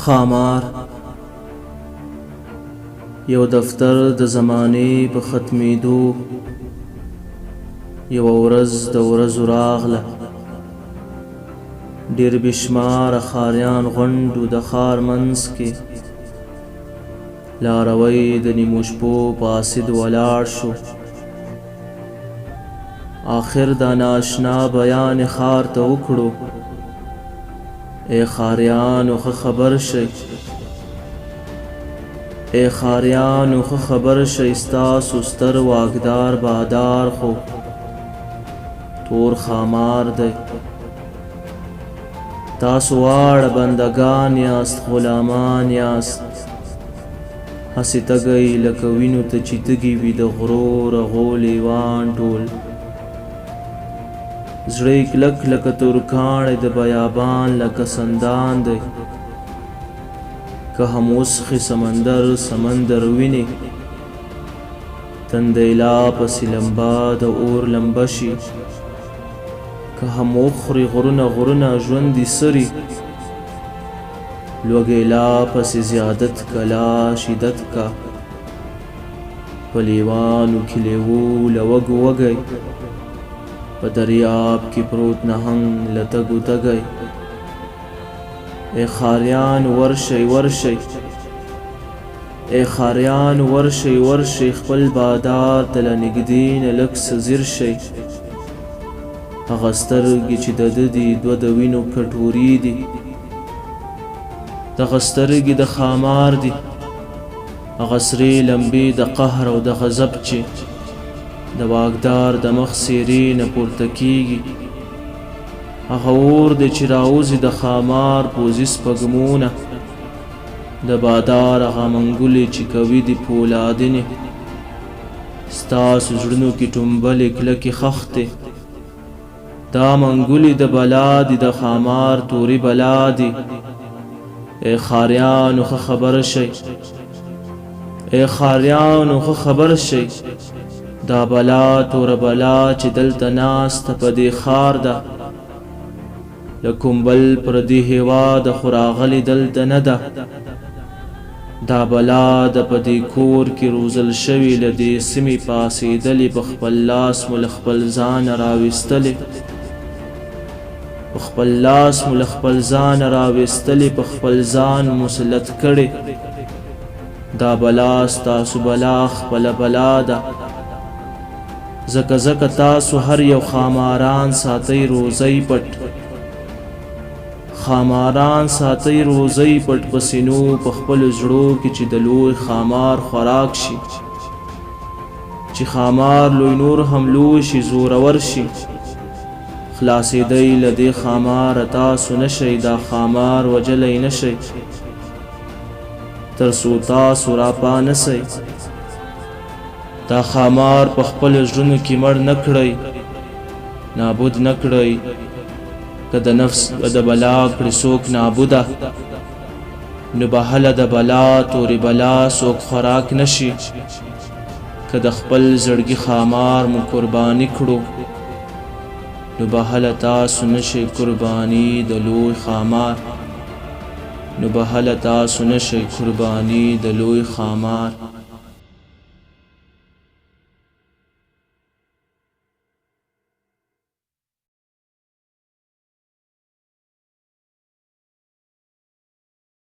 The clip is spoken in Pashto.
خامار یو دفتر د زمانې په ختمېدو یوه ورځ د ورځو راغله ډېر بېشماره ښاریان غونډ و د ښار منځ کې لاروی د نیمو شپو په اسید ولاړ شو آخر دا ناشنا بیان ښار ته وکړو ای ښاریانو ښه خبر شئ ای ښاریانو ښه خبر شئ ستاسو ستر واکدار بادار خو تور ښامار دی تاسو واړه بندګان یاست غلامان یاست هسې تږی لکه وینو ته چې تږي وي د غرو رغو لیوان ټول زړه یې کلک لکه ترکاڼی د بیابان لکه سندان دی که هم وسخې سمندر وینې تندی لا پسې لمبه د اور لمبه شي که هم وخوري غرونه ژوندي سري لوږی لا پسې زیادت که لا شدت که په لیوانو کې لیوو له وږو وږی په دریاب کې پروت نهنګ له تږو تږی ای ښاریانو ورشئ ورشئ ای ښاریانو ورشئ ورشئ خپل بادار ته له نږدې نه لږ څه ځیر شئ هغه سترګې چې د ده دي دوه د وینو کټوري دي دغه سترګې د ښامار دي هغه سرې لمبې د قهر او د غضب چې د واکدار د مخ څېرې نه پورته کیږي هغه اور دی چې راوځي د ښامار پوځي سپږمونه د بادار هغه منګولې چې کوي دي پولادنې ستاسو زړونو کې ټومبلې کلکې خښتې دا منګولې د بلا دي د ښامار تورې بلا دي ای ښاریانو ښه خبر شئ ای ښاریانو ښه خبر شئ دا بلا توره بلا چې دلته ناسته په دې ښار ده له کوم بل پردي هېواده خو راغلې دلته نه ده دا بلا ده په دې کور کې روزل شوي له دې سیمې پاڅېدلې په خپل لاس مو له خپل ځانه راویستلې په خپل لاس مو له خپل ځانه راویستلې په خپل ځان مسلط کړې دا بلا ستاسو بلا خپله بلا ده ځکه تاسو هر یو ښاماران ساتئ روزئ پټ ښاماران ساتئ روزئ پټ په سینو په خپلو زړو کې چې د لوی ښامار خوراک شي چې ښامار لوی نور هم لوی شي زورور شي خلاصېدئ له دې ښاماره تاسو نه شئ دا ښامار وجلی نه شئ تر څو تاسو راپا نه سئ دا ښامار په خپلو زړونو کې مړ نه کړئ نابود نه کړئ که د نفس د بلا کړي څوک نابوده نو به هله د بلا تورې بلا څوک خوراک نه شي که د خپل زړګي ښامار مو قرباني کړو نو به هله تاسو نه شئ قرباني د لوی ښامار نو به هله تاسو نه شئ قرباني د لوی ښامار